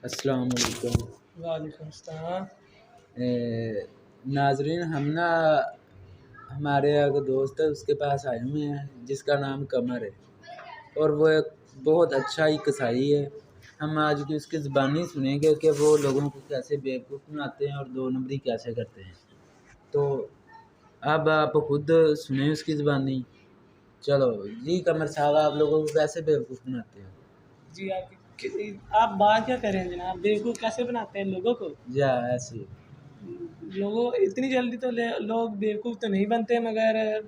अस्सलाम वालेकुम। वालेकुम सलाम। नाजरीन, हम ना हमारे एक दोस्त है उसके पास आए हुए हैं जिसका नाम कमर है और वो एक बहुत अच्छा ही कसाई है। हम आज की उसकी ज़बानी सुनेंगे कि वो लोगों को कैसे बेवकूफ़ बनाते हैं और दो नंबरी कैसे करते हैं। तो अब आप खुद सुने उसकी ज़बानी। चलो जी कमर साहब, आप लोगों को कैसे बेवकूफ़ बनाते हो? जी आप बात क्या करें जनाब, बेवकूफ़ कैसे बनाते हैं लोगों को। या ऐसे लोगों इतनी जल्दी तो लोग बेवकूफ़ तो नहीं बनते, मगर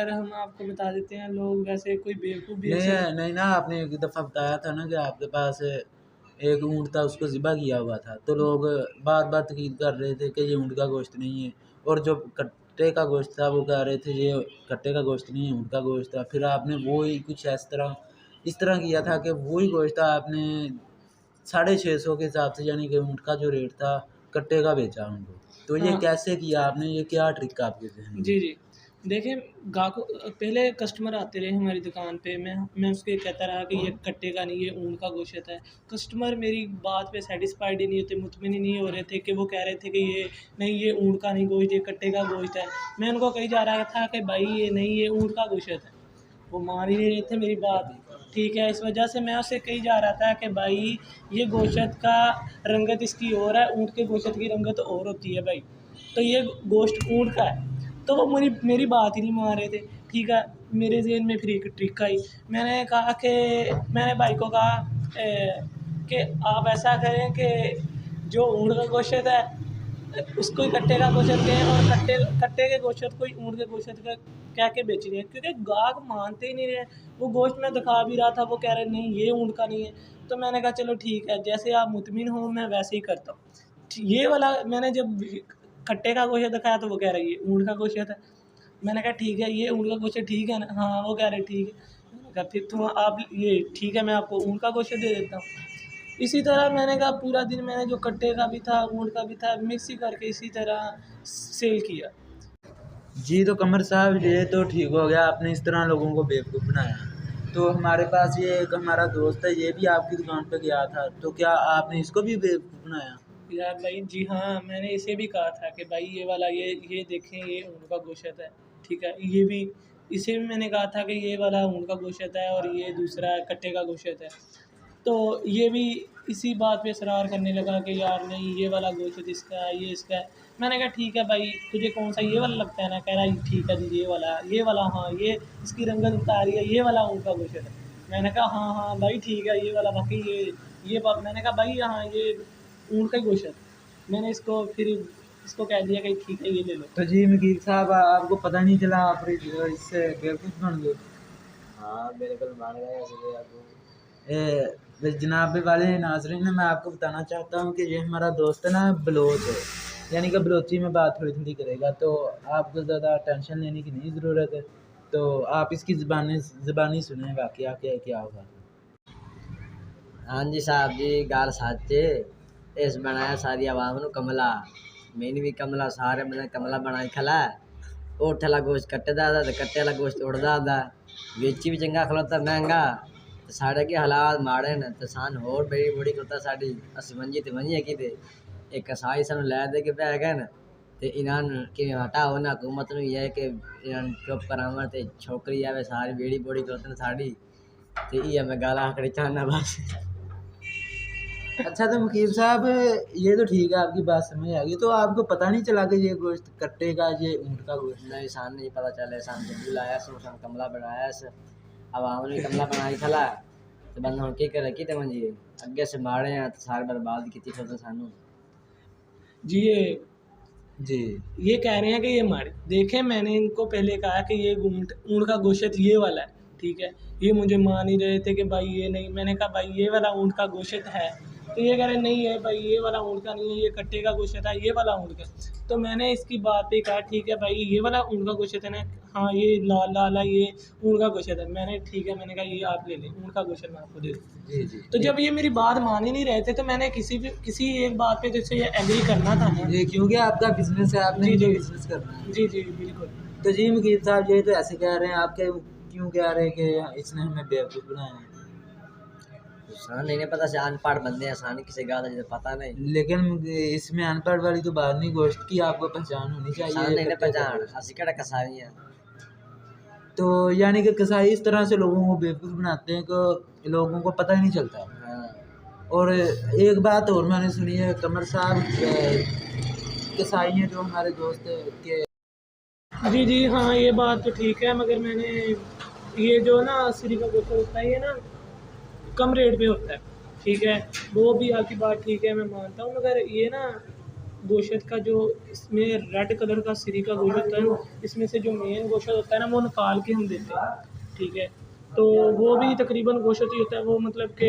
हम आपको बता देते हैं, लोग वैसे कोई बेवकूफ़ भी नहीं ऐसे नहीं ना, आपने एक दफ़ा बताया था ना कि आपके पास एक ऊँट था, उसको ज़िबा किया हुआ था, तो लोग बार-बार तकीद कर रहे थे कि ये ऊँट का गोश्त नहीं है, और जो कट्टे का गोश्त था वो कह रहे थे ये कट्टे का गोश्त नहीं है, ऊँट का गोश्त था। फिर आपने वो ही कुछ इस तरह किया था कि वो ही गोश्त आपने 650 के हिसाब से, यानी कि ऊँट का जो रेट था, कट्टे का बेचा उनको। तो ये हाँ। कैसे किया आपने? ये क्या ट्रिक आपके ज़हन में? जी, जी। देखिए, ग्राहकों पहले कस्टमर आते रहे हमारी दुकान पे, मैं उसको ये कहता रहा कि ये कट्टे का नहीं, ये ऊन का गोश्त है। कस्टमर मेरी बात पे सैटिस्फाइड ही नहीं होते, मुतमिन ही नहीं हो रहे थे, कि वो कह रहे थे कि ये नहीं, ये ऊँट का नहीं गोश्त, ये कट्टे का गोश्त है। मैं उनको कही जा रहा था कि भाई ये नहीं, ये ऊँट का गोश्त है। वो मान ही नहीं रहे थे मेरी बात। ठीक है, इस वजह से मैं उससे कही जा रहा था कि भाई ये गोश्त का रंगत इसकी और है, ऊँट के गोश्त की रंगत और होती है भाई। तो ये गोश्त ऊँट का है। तो वो मेरी मेरी बात ही नहीं मान रहे थे। ठीक है, मेरे ज़हन में फिर एक ट्रिक आई। मैंने कहा कि मैंने भाई को कहा कि आप ऐसा करें कि जो ऊँट का गोश्त है उसको ही कट्टे का गोश्त दें, और कट्टे कट्टे के गोश्त को ही ऊँट के गोश्त का कह के बेच रहे हैं, क्योंकि गाहक मानते ही नहीं रहे। वो गोश्त मैं दिखा भी रहा था, वो कह रहे नहीं ये ऊँट का नहीं है। तो मैंने कहा चलो ठीक है, जैसे आप मुतमिन हो मैं वैसे ही करता हूँ। ये वाला मैंने जब कट्टे का गोश्त दिखाया तो वो कह रहा है ये ऊँट का गोश्त है। मैंने कहा ठीक है, ये ऊँट का गोश्त ठीक है ना? हाँ, वो कह रहे ठीक है। मैंने कहा फिर तुम आप ये ठीक है, मैं आपको ऊँट का गोश्त दे देता हूँ। इसी तरह मैंने कहा पूरा दिन मैंने जो कट्टे का भी था, ऊँट का भी था, मिक्स ही करके इसी तरह सेल किया। जी, तो कमर साहब ये तो ठीक हो गया, आपने इस तरह लोगों को बेवकूफ़ बनाया। तो हमारे पास ये एक हमारा दोस्त है, ये भी आपकी दुकान पे गया था, तो क्या आपने इसको भी बेवकूफ़ बनाया? यार भाई जी हाँ, मैंने इसे भी कहा था कि भाई ये वाला ये देखें, ये ऊँट का गोश्त है, ठीक है? ये भी इसे भी मैंने कहा था कि ये वाला ऊँट का गोश्त है और ये दूसरा कट्टे का गोश्त है। तो ये भी इसी बात पे इसरार करने लगा कि यार नहीं, ये वाला गोश्त इसका है, ये इसका है। मैंने कहा ठीक है भाई, तुझे कौन-सा ये वाला लगता है ना? कह रहा है ठीक है जी, ये वाला हाँ, ये इसकी रंगत बता रही है, ये वाला ऊँट का गोश्त है। मैंने कहा हाँ, हाँ भाई ठीक है, ये वाला वाक़ई ये बात मैंने कहा भाई हाँ, ये ऊँट का ही गोश्त है। मैंने इसको कह दिया कि ठीक है, ये ले लो। तो जी वकील साहब, आपको पता नहीं चला आप इससे बेवकूफ़ बन गए? हाँ, बिल्कुल मान गए इसलिए आपको। जनाब वाले नाज़रीन, मैं आपको बताना चाहता हूँ कि ये हमारा दोस्त है ना, बलोच है, यानी कि बलोची में बात थोड़ी-थोड़ी करेगा, तो आपको ज़्यादा टेंशन लेने की नहीं ज़रूरत है। तो आप इसकी ज़बानी सुने, वाक़या क्या क्या होगा। हाँ जी साहब जी, गाल साचे इस बनाया सारी आवाम नू कमला। मैंने भी कमला, सारे मैंने कमला बनाई खला। ऊँट वाला गोश्त कट्टे दा ते कट्टे वाला गोश्त उड़दा दा। वेची भी चंगा खलोता महंगा, ते साढ़े के हालात माड़े न, ते सान होर बड़ी बड़ी खलोता साडी। असीं मंजी ते मंजी की ते एक कसाई सानू लै दे के बह गए न, ते इन्हां कि हटाओ ना, हुकूमत नू ये है कि इन्हां चुप करावन ते छोकरी आवे सारी बेड़ी बोड़ी खलोतन साडी। ते इ'यै मैं गालां आखड़ी चाहना बस। अच्छा, तो वकील साहब, ये तो ठीक है, आपकी बात समझ आ गई, तो आपको पता नहीं चला कि ये गोश्त कट्टे का, ये ऊँट का गोश्त है? नहीं, सान नहीं पता चले, सान जबू लाया सो सान कमला बनाया स। आवाम ने कमला बनाई खला, ते बंदा हुण की करे की ते मंजी अगे से माड़े हैं ते सारे बर्बाद कीती फिरदे सानू। जी जी। ये कह रहे हैं कि ये मारे देखें, मैंने इनको पहले कहा कि ये ऊँट ऊँट का गोश्त ये वाला है, ठीक है? ये मुझे मान ही रहे थे कि भाई ये नहीं। मैंने कहा भाई ये वाला ऊँट का गोश्त है, तो ये कह रहे नहीं है भाई, ये वाला ऊँट का नहीं है, ये कट्टे का गोश्त है, ये वाला ऊँट का। तो मैंने इसकी बात पे कहा ठीक है भाई, ये वाला ऊँट का गोश्त है ना? हाँ, ये लाल लाल है, ये ऊँट का गोश्त है। मैंने ठीक है, मैंने कहा ये आप ले लें, ऊँट का गोश्त मैं आपको दे दूँ। जी, जी। तो जब ये मेरी बात मान ही नहीं रहे थे, तो मैंने किसी एक बात पे जैसे ये एग्री करना था ना। जी, क्योंकि आपका बिज़नेस है, आपने जी, जो जी। बिज़नेस करना है। जी, जी, बिल्कुल। तो जी वकील साहब, ये तो ऐसे कह रहे हैं, आप क्या क्यों कह रहे हैं कि इसने हमें बेवकूफ़ बनाया है? सानी नहीं पता से अनपढ़ बंदे हैं, सानी किसे गा जिसे पता नहीं। लेकिन इसमें अनपढ़ वाली तो बात नहीं, गोश्त की आपको पहचान होनी चाहिए। सानी ने कट्टे का पहचान गोश्त। असि केड़ा कसाई हैं। तो यानी कि कसाई इस तरह से लोगों को बेवकूफ़ बनाते हैं कि लोगों को पता ही नहीं चलता। हाँ और एक बात और मैंने सुनी है, कमर साहब कसाई हैं जो हमारे दोस्त के। जी जी हाँ, ये बात तो ठीक है, मगर मैंने ये जो ना सिरी का गोश्त होता है ये ना कम रेट पे होता है, ठीक है, वो भी आपकी बात ठीक है, मैं मानता हूँ, मगर ये ना गोश्त का जो इसमें रेड कलर का सिरी का गोश्त होता है ना, इसमें से जो मेन गोश्त होता है ना वो निकाल के हम देते हैं, ठीक है। तो वो भी तकरीबन गोश्त ही होता है, वो मतलब कि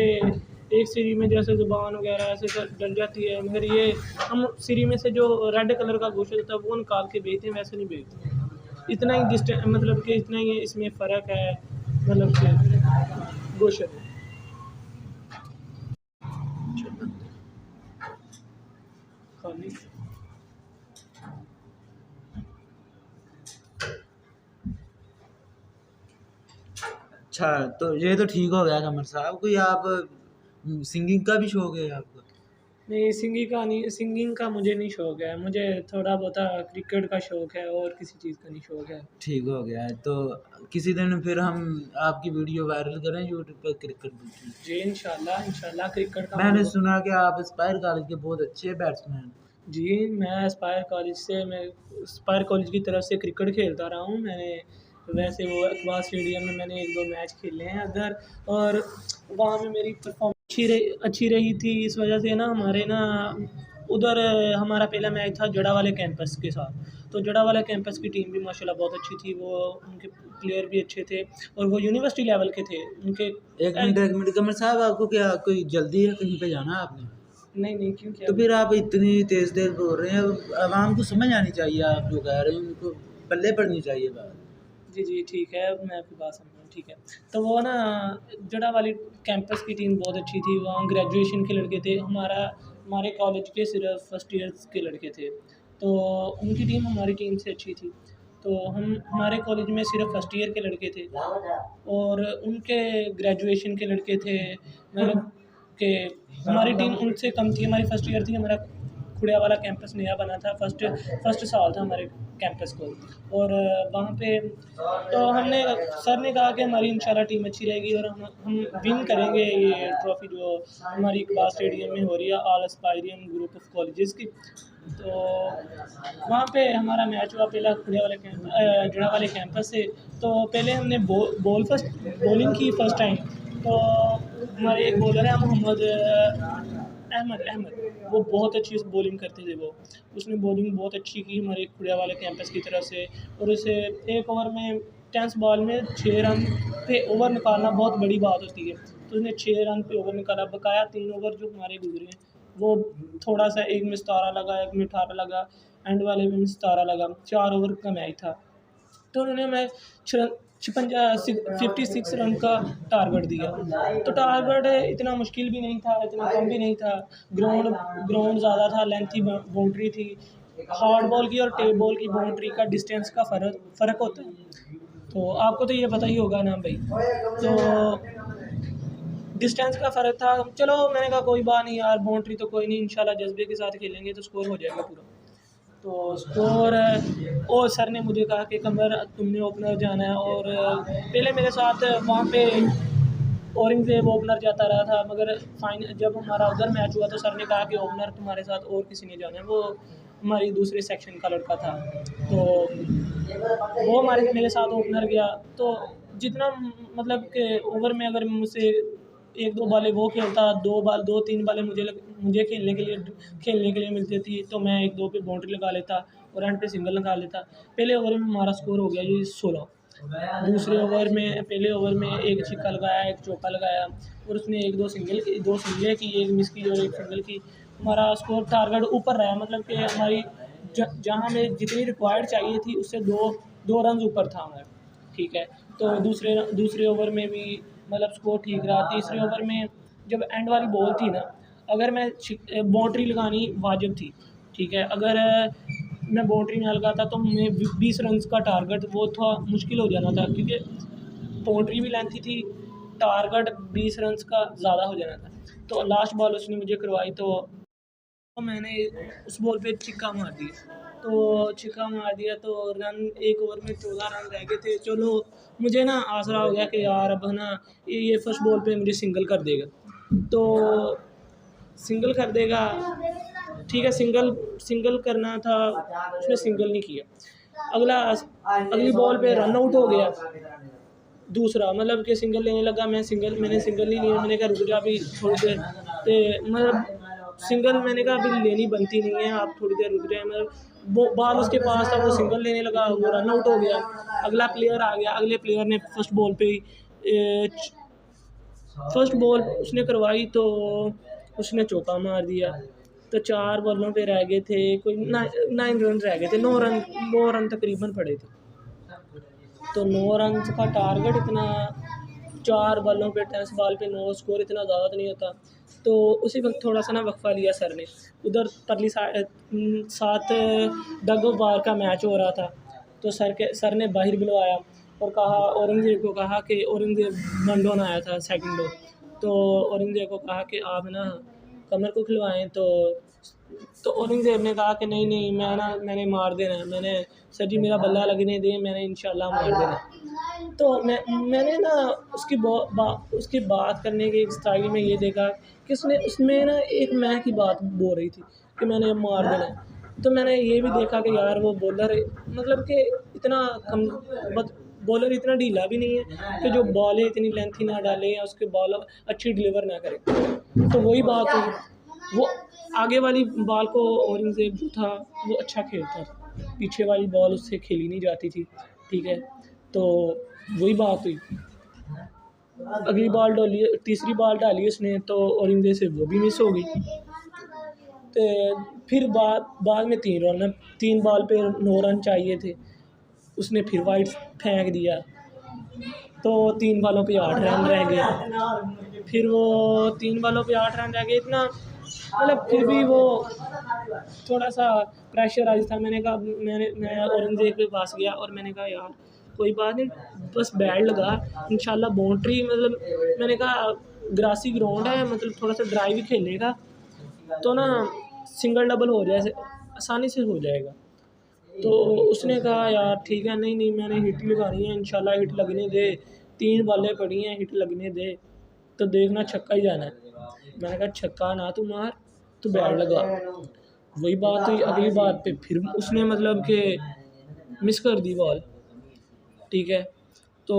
एक सिरी में जैसे ज़ुबान वगैरह ऐसे डल जाती है, मगर ये हम सिरी में से जो रेड कलर का गोश्त होता है वो निकाल के बेचते हैं, वैसे नहीं बेचते। इतना ही मतलब कि इतना ही इसमें फ़र्क है, मतलब कि गोश्त में। खाली अच्छा, तो ये तो ठीक हो गया कमर साहब। कोई आप सिंगिंग का भी शौक है आपको? नहीं, सिंगिंग का मुझे नहीं शौक है, मुझे थोड़ा बहुत क्रिकेट का शौक है और किसी चीज़ का नहीं शौक है। ठीक हो गया है। तो किसी दिन फिर हम आपकी वीडियो वायरल करें यूट्यूब पर क्रिकेट की। जी इंशाल्लाह इंशाल्लाह क्रिकेट का मैंने मुझे सुना कि आप एस्पायर कॉलेज के बहुत अच्छे बैट्समैन। जी, मैं एस्पायर कॉलेज की तरफ से क्रिकेट खेलता रहा हूँ। मैंने वैसे वो इकबाल स्टेडियम में मैंने 1-2 मैच खेले हैं उधर, और वहाँ में मेरी परफ़ॉर्मेंस अच्छी रही थी। इस वजह से ना हमारे ना उधर हमारा पहला मैच था जड़ा वाले कैंपस के साथ। तो जड़ा वाला कैंपस की टीम भी माशाल्लाह बहुत अच्छी थी। वो उनके प्लेयर भी अच्छे थे और वो यूनिवर्सिटी लेवल के थे। उनके एक मिनट कमर साहब, आपको क्या कोई जल्दी है, कहीं पे जाना है आपने? नहीं क्यों, क्या तो फिर आप इतनी तेज़ तेज़ बोल रहे हैं, आवाम को समझ आनी चाहिए, आप जो कह रहे हैं उनको पल्ले पड़नी चाहिए बात। जी ठीक है, मैं आपकी बात समझ रहा हूँ, ठीक है। तो वो ना जड़ा वाली कैंपस की टीम बहुत अच्छी थी, वहाँ ग्रेजुएशन के लड़के थे, हमारे कॉलेज के सिर्फ फर्स्ट ईयर्स के लड़के थे, तो उनकी टीम हमारी टीम से अच्छी थी। तो हमारे कॉलेज में सिर्फ फर्स्ट ईयर के लड़के थे और उनके ग्रेजुएशन के लड़के थे, मतलब कि हमारी टीम उनसे कम थी। हमारी फर्स्ट ईयर थी, हमारा खुड़िया वाला कैंपस नया बना था, फर्स्ट साल था हमारे कैंपस को, और वहाँ पे तो हमने सर ने कहा कि हमारी इंशाल्लाह टीम अच्छी रहेगी और हम विन करेंगे ये ट्रॉफ़ी जो हमारी इकबाल स्टेडियम में हो रही है, ऑल एस्पायरियन ग्रुप ऑफ कॉलेजेस की। तो वहाँ पे हमारा मैच हुआ पहला खुड़िया वाले जड़ा वाले कैंपस से। तो पहले हमने बॉलिंग की फर्स्ट टाइम। तो हमारे एक बॉलर है मोहम्मद अहमद, वो बहुत अच्छी बॉलिंग करते थे। उसने बॉलिंग बहुत अच्छी की हमारे खुड़िया वाले कैंपस की तरफ से, और उसे एक ओवर में 10 बॉल में 6 रन पे ओवर निकालना बहुत बड़ी बात होती है। तो उसने 6 रन पे ओवर निकाला। बकाया 3 ओवर जो हमारे गुजरे हैं वो थोड़ा सा, एक में 17 लगा, एक में 18 लगा, एंड वाले में 17 लगा। 4 ओवर का मैच था। तो उन्होंने हमें 56 रन का टारगेट दिया। तो टारगेट इतना मुश्किल भी नहीं था, इतना कम भी नहीं था। ग्राउंड ज़्यादा था, लेंथी बाउंड्री थी। हार्ड बॉल की और टेप बॉल की बाउंड्री का डिस्टेंस का फ़र्क होता है, तो आपको तो ये पता ही होगा ना भाई। तो डिस्टेंस का फ़र्क था। चलो मैंने कहा कोई बात नहीं यार, बाउंड्री तो कोई नहीं, इंशाल्लाह जज्बे के साथ खेलेंगे तो स्कोर हो जाएगा पूरा। तो स्कोर और सर ने मुझे कहा कि कमर तुमने ओपनर जाना है, और पहले मेरे साथ वहाँ पे औरंगज़ेब ओपनर जाता रहा था, मगर जब हमारा उधर मैच हुआ तो सर ने कहा कि ओपनर तुम्हारे साथ और किसी ने जाना है। वो हमारी दूसरे सेक्शन का लड़का था, तो वो मेरे साथ ओपनर गया। तो जितना मतलब कि ओवर में अगर मुझसे 1-2 बॉलें वो खेलता, 2-3 बॉलें मुझे खेलने के लिए मिलती थी, तो मैं 1-2 पे बाउंड्री लगा लेता और एंड पे सिंगल लगा लेता। पहले ओवर में हमारा स्कोर हो गया जी 16। दूसरे ओवर में पहले ओवर में एक छक्का लगाया, एक चौका लगाया, और उसने 2 सिंगलें की, एक मिस की और एक सिंगल की। हमारा स्कोर टारगेट ऊपर रहा, मतलब कि हमारी जहाँ हमें जितनी रिक्वायर्ड चाहिए थी उससे 2 रन ऊपर था हमारा, ठीक है। तो दूसरे ओवर में भी मतलब स्कोर ठीक रहा। तीसरे ओवर में जब एंड वाली बॉल थी ना, अगर मैं बाउंड्री लगानी वाजिब थी, ठीक है, अगर मैं बाउंड्री ना लगाता तो मैं 20 रन का टारगेट वो था, मुश्किल हो जाना था, क्योंकि बाउंड्री भी लेंथी थी टारगेट 20 रन का ज़्यादा हो जाना था। तो लास्ट बॉल उसने मुझे करवाई तो मैंने उस बॉल पे छिक्का मार दिया। तो छिक्का मार दिया तो रन एक ओवर में 14 रन रह गए थे। चलो मुझे ना आसरा हो गया कि यार अब ना ये फर्स्ट बॉल पे मुझे सिंगल कर देगा। तो सिंगल कर देगा, ठीक है, सिंगल करना था, उसने सिंगल नहीं किया। अगली बॉल पे रन आउट हो गया दूसरा, मतलब कि सिंगल लेने लगा, मैंने सिंगल नहीं लिया। मैंने कहा रुक जा अभी थोड़ी देर, तो मतलब सिंगल मैंने कहा अभी लेनी बनती नहीं है, आप थोड़ी देर रुक जाए। मतलब वो बॉल उसके पास था, वो सिंगल लेने लगा, वो रन आउट हो गया। अगला प्लेयर आ गया, अगले प्लेयर ने फर्स्ट बॉल पे ही फर्स्ट बॉल उसने करवाई तो उसने चौका मार दिया। तो 4 बॉलों पे रह गए थे, कोई 9 रन रह गए थे, 9 रन तकरीबन पड़े थे। तो 9 रन का टारगेट इतना, 4 बॉलों पे 10 बॉल पे 9 स्कोर इतना ज़्यादा तो नहीं होता। तो उसी वक्त थोड़ा सा ना वक्फा लिया सर ने। उधर परली साथ डग ऑफ वार का मैच हो रहा था। तो सर ने बाहर बुलवाया और कहा, औरंगज़ेब को कहा कि औरंगज़ेब वन डाउन आया था सेकंड डो। तो औरंगज़ेब को कहा कि आप ना कमर को खिलवाएं। तो औरंगज़ेब ने कहा कि नहीं मैंने मार देना है, मैंने सर जी मेरा बल्ला लगने दें, मैंने इंशाल्लाह मार देना। तो मैंने ना उसकी बात करने के स्टाइल में ये देखा कि उसमें ना एक मैं की बात बोल रही थी कि मैंने मार देना है। तो मैंने ये भी देखा कि यार वो बॉलर मतलब कि इतना बॉलर इतना ढीला भी नहीं है कि जो बॉल है इतनी लेंथी ना डाले या उसके बॉल अच्छी डिलीवर ना करे। तो वही बात हुई, वो आगे वाली बॉल को औरंगज़ेब जो था वो अच्छा खेलता था, पीछे वाली बॉल उससे खेली नहीं जाती थी, ठीक है। तो वही बात हुई, अगली बॉल डाली, तीसरी बॉल डाली उसने तो औरंगज़ेब से वो भी मिस हो गई। तो फिर बाद में 3 बॉल पे 9 रन चाहिए थे, उसने फिर वाइड फेंक दिया तो 3 बॉलों पे 8 रन रह गए। फिर वो 3 बॉलों पे 8 रन रह गए, इतना मतलब फिर भी वो थोड़ा सा प्रेशराइज था। मैंने कहा मैं औरंगज़ेब के पास गया और मैंने कहा यार कोई बात नहीं, बस बैट लगा इंशाल्लाह बाउंड्री, मतलब मैंने कहा ग्रासी ग्राउंड है, मतलब थोड़ा सा ड्राइव ही खेलेगा तो ना सिंगल डबल हो जाए आसानी से हो जाएगा। तो उसने कहा यार ठीक है, नहीं मैंने हिट लगानी है, इंशाल्लाह हिट लगने दे, 3 बॉलें पड़ी हैं, हिट लगने दे तो देखना छक्का ही जाना है। मैंने कहा छक्का ना तू मार, तू बैट लगा। वही बात हुई, अगली बात पे फिर उसने मतलब कि मिस कर दी बॉल, ठीक है। तो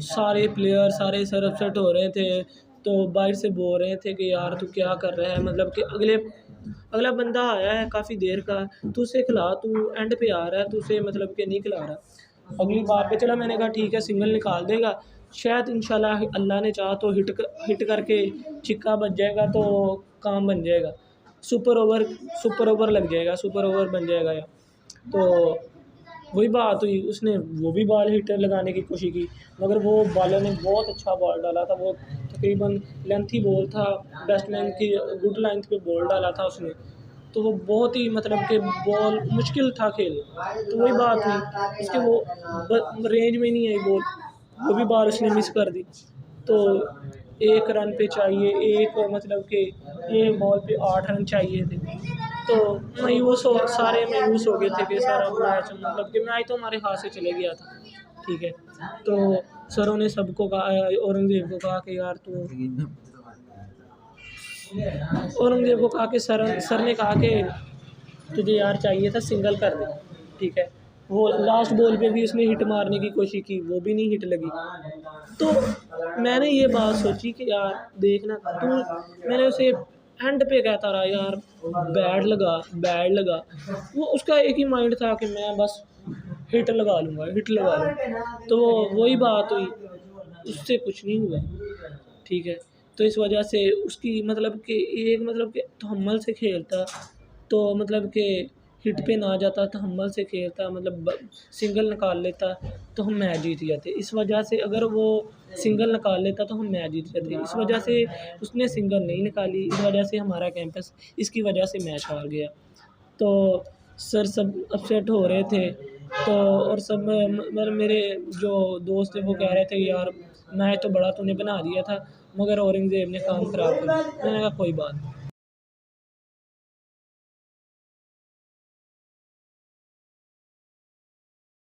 सारे प्लेयर सारे सर अपसेट हो रहे थे, तो बाहर से बोल रहे थे कि यार तू क्या कर रहा है, मतलब कि अगला बंदा आया है काफ़ी देर का, तू उसे खिला, तू एंड पे आ रहा है, तू उसे मतलब कि नहीं खिला रहा। अगली बार पे चला, मैंने कहा ठीक है सिंगल निकाल देगा शायद, इंशाल्लाह अल्लाह ने चाहा तो हिट करके छिक्का बच जाएगा तो काम बन जाएगा, सुपर ओवर लग जाएगा, सुपर ओवर बन जाएगा या। तो वही बात हुई, उसने वो भी बॉल हिटर लगाने की कोशिश की मगर वो बॉलर ने बहुत अच्छा बॉल डाला था, वो तकरीबन लेंथी बॉल था, बैट्समैन की गुड लेंथ पे बॉल डाला था उसने, तो वो बहुत ही मतलब कि बॉल मुश्किल था खेल। तो वही बात हुई, उसके वो रेंज में नहीं आई बॉल, वो भी बॉल उसने मिस कर दी। तो 1 रन पे चाहिए, एक मतलब कि एक बॉल पे 8 रन चाहिए थे। तो सारे मायूस हो गए थे कि सारा मैच मतलब कि मैच तो हमारे हाथ से चले गया था, ठीक है। तो सरों ने सबको कहा, औरंगज़ेब को कहा कि यार तू, औरंगज़ेब को कहा कि सर ने कहा कि तुझे यार चाहिए था सिंगल कर दे, ठीक है। वो लास्ट बॉल पे भी उसने हिट मारने की कोशिश की, वो भी नहीं हिट लगी। तो मैंने ये बात सोची कि यार देखना मैंने उसे एंड पे कहता रहा यार बैट लगा, वो उसका एक ही माइंड था कि मैं बस हिट लगा लूँगा। तो वही बात हुई, उससे कुछ नहीं हुआ, ठीक है। तो इस वजह से उसकी मतलब कि एक मतलब कि तहम्मुल से खेलता तो मतलब कि हिट पे ना जाता, तहम्मुल से खेलता, मतलब सिंगल निकाल लेता तो हम मैच जीत जाते। इस वजह से अगर वो सिंगल निकाल लेता तो हम मैच जीत जाते, इस वजह से उसने सिंगल नहीं निकाली, इस वजह से हमारा कैंपस इसकी वजह से मैच हार गया। तो सर सब अपसेट हो रहे थे, तो और सब मतलब मेरे जो दोस्त थे वो कह रहे थे यार मैच तो बड़ा तूने बना दिया था, मगर औरंगज़ेब ने काम ख़राब कर दिया। मैंने कहा कोई बात नहीं।